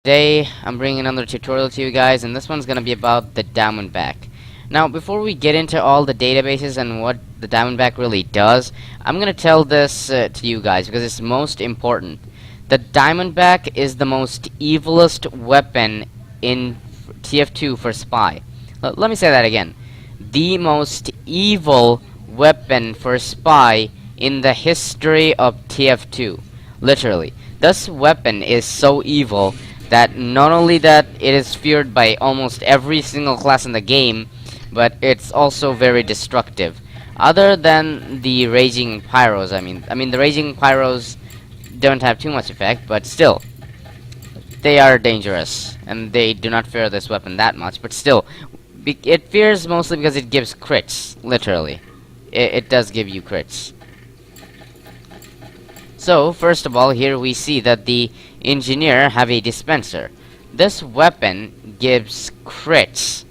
Today, I'm bringing another tutorial to you guys, and this one's gonna be about the Diamondback. Now, before we get into all the databases and what the Diamondback really does, I'm gonna tell this to you guys because it's most important. The Diamondback is the most evilest weapon in TF2 for spy. Let me say that again. The most evil weapon for spy in the history of TF2. Literally. This weapon is so evil that not only that it is feared by almost every single class in the game, but it's also very destructive. Other than the Raging Pyros, I mean the Raging Pyros don't have too much effect, but still, they are dangerous, and they do not fear this weapon that much, but still, it fears mostly because it gives crits, literally. It does give you crits. So, first of all, here we see that the engineer have a dispenser. This weapon gives crits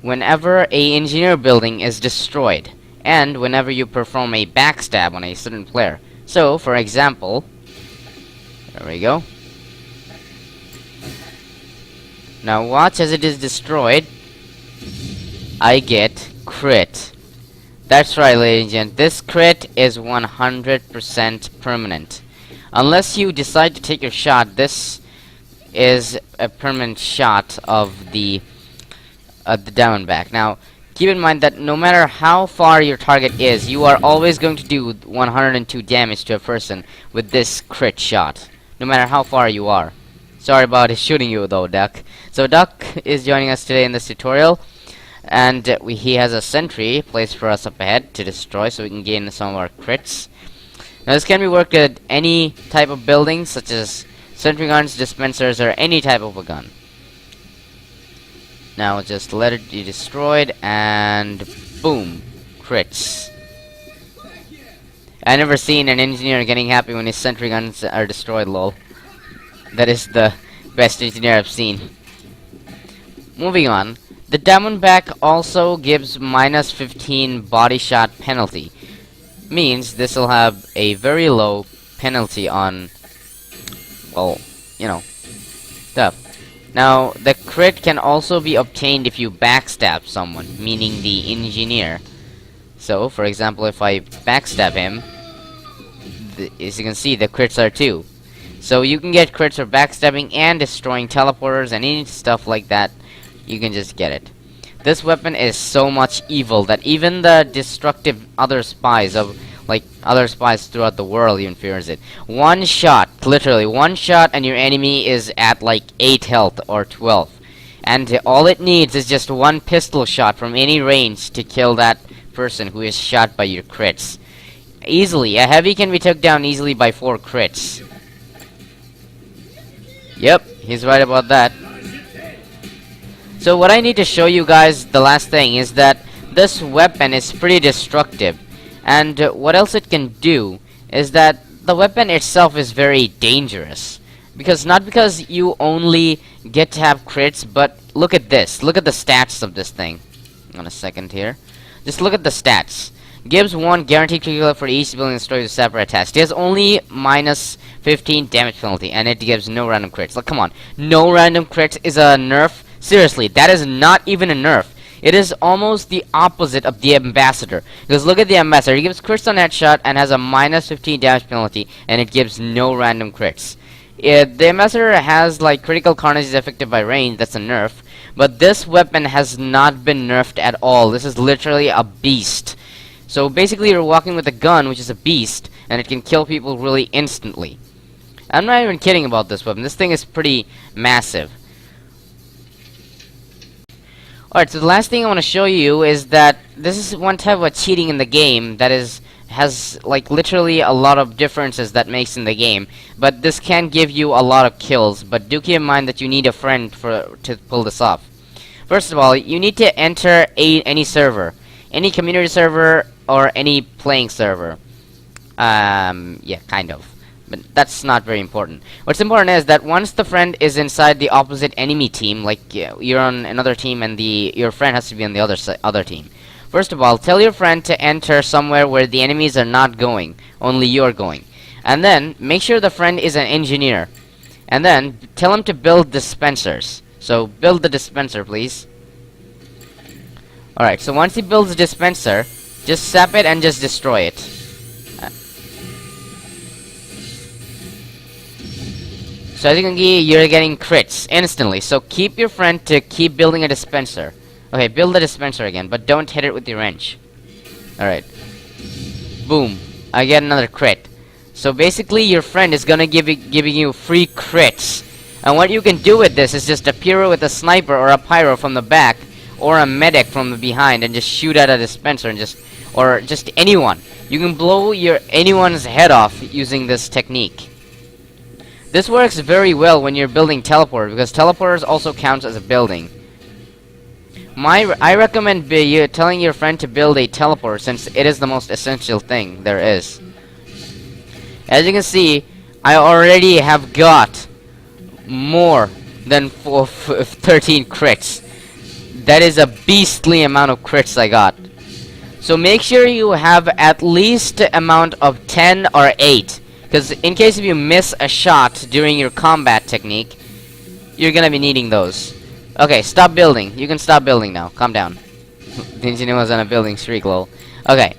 whenever a engineer building is destroyed, and whenever you perform a backstab on a certain player. So, for example, there we go. Now watch as it is destroyed. I get crit. That's right, ladies and gents. This crit is 100% permanent. Unless you decide to take your shot, this is a permanent shot of the Diamondback. Now, keep in mind that no matter how far your target is, you are always going to do 102 damage to a person with this crit shot, no matter how far you are. Sorry about shooting you though, Duck. So Duck is joining us today in this tutorial. And he has a sentry placed for us up ahead to destroy, so we can gain some of our crits. Now this can be worked at any type of building, such as sentry guns, dispensers, or any type of a gun. Now just let it be destroyed, and boom, crits. I never seen an engineer getting happy when his sentry guns are destroyed, lol. That is the best engineer I've seen. Moving on. The Diamondback also gives minus 15 body shot penalty. Means this will have a very low penalty on, well, you know, stuff. Now, the crit can also be obtained if you backstab someone, meaning the engineer. So, for example, if I backstab him, as you can see, the crits are 2. So you can get crits for backstabbing and destroying teleporters and any stuff like that. You can just get it. This weapon is so much evil that even the destructive other spies throughout the world even fears it. One shot, literally one shot, and your enemy is at like 8 health or 12. And all it needs is just one pistol shot from any range to kill that person who is shot by your crits. Easily, a heavy can be took down easily by 4 crits. Yep, he's right about that. So what I need to show you guys, the last thing, is that this weapon is pretty destructive. And what else it can do is that the weapon itself is very dangerous. Not because you only get to have crits, but look at this. Look at the stats of this thing. On a second here. Just look at the stats. Gives 1 guaranteed critical for each building destroyed with separate attacks. It has only minus 15 damage penalty, and it gives no random crits. Look, come on. No random crits is a nerf? Seriously, that is not even a nerf. It is almost the opposite of the Ambassador. Because look at the Ambassador. He gives crits on headshot and has a minus 15 damage penalty, and it gives no random crits. The Ambassador has like critical carnage is effective by range. That's a nerf. But this weapon has not been nerfed at all. This is literally a beast. So basically you're walking with a gun, which is a beast, and it can kill people really instantly. I'm not even kidding about this weapon. This thing is pretty massive. Alright, so the last thing I want to show you is that this is one type of cheating in the game that has like literally a lot of differences that makes in the game. But this can give you a lot of kills, but do keep in mind that you need a friend to pull this off. First of all, you need to enter any server. Any community server or any playing server. Yeah, kind of. But that's not very important. What's important is that once the friend is inside the opposite enemy team, like you're on another team and your friend has to be on the other team. First of all, tell your friend to enter somewhere where the enemies are not going, only you're going. And then make sure the friend is an engineer. And then tell him to build dispensers. So build the dispenser, please. Alright, so once he builds the dispenser, just sap it and just destroy it. So as you can see, you're getting crits instantly. So keep your friend to keep building a dispenser. Okay, build the dispenser again, but don't hit it with your wrench. Alright. Boom. I get another crit. So basically, your friend is gonna giving you free crits. And what you can do with this is just appear with a sniper or a pyro from the back, or a medic from the behind, and just shoot at a dispenser and or just anyone. You can blow anyone's head off using this technique. This works very well when you're building teleporters, because teleporters also counts as a building. I recommend telling your friend to build a teleporter, since it is the most essential thing there is. As you can see, I already have got more than 13 crits. That is a beastly amount of crits I got. So make sure you have at least amount of 10 or 8. Because in case if you miss a shot during your combat technique, you're gonna be needing those. Okay, stop building. You can stop building now. Calm down. The engineer was on a building streak, lol. Okay,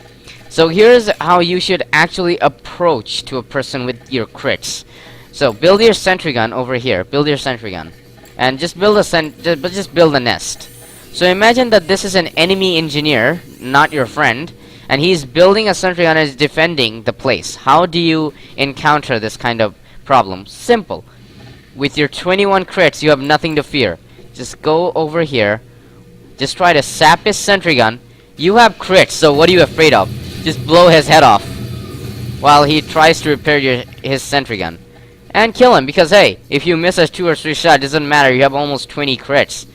so here's how you should actually approach to a person with your crits. So build your sentry gun over here. Build your sentry gun, and just build just build a nest. So imagine that this is an enemy engineer, not your friend, and he's building a sentry gun and is defending the place. How do you encounter this kind of problem? Simple. With your 21 crits, you have nothing to fear. Just go over here. Just try to sap his sentry gun. You have crits, so what are you afraid of? Just blow his head off while he tries to repair his sentry gun. And kill him, because hey, if you miss a 2 or 3 shot, it doesn't matter. You have almost 20 crits.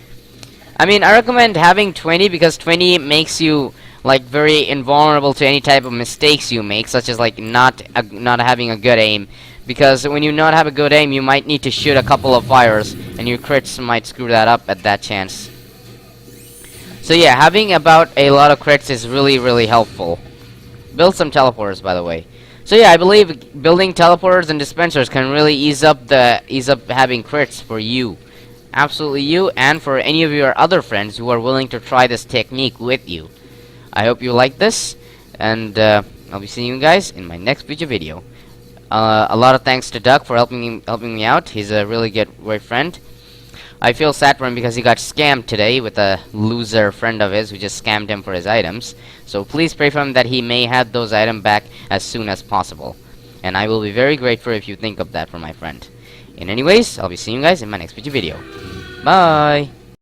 I mean, I recommend having 20 because 20 makes you like very invulnerable to any type of mistakes you make, such as like not having a good aim. Because when you not have a good aim, you might need to shoot a couple of fires, and your crits might screw that up at that chance. So yeah, having about a lot of crits is really, really helpful. Build some teleporters, by the way. So yeah, I believe building teleporters and dispensers can really ease up having crits for you. Absolutely you, and for any of your other friends who are willing to try this technique with you. I hope you like this, and I'll be seeing you guys in my next future video. A lot of thanks to Doug for helping me out. He's a really great friend. I feel sad for him because he got scammed today with a loser friend of his who just scammed him for his items. So please pray for him that he may have those items back as soon as possible. And I will be very grateful if you think of that for my friend. Anyways, I'll be seeing you guys in my next future video. Bye!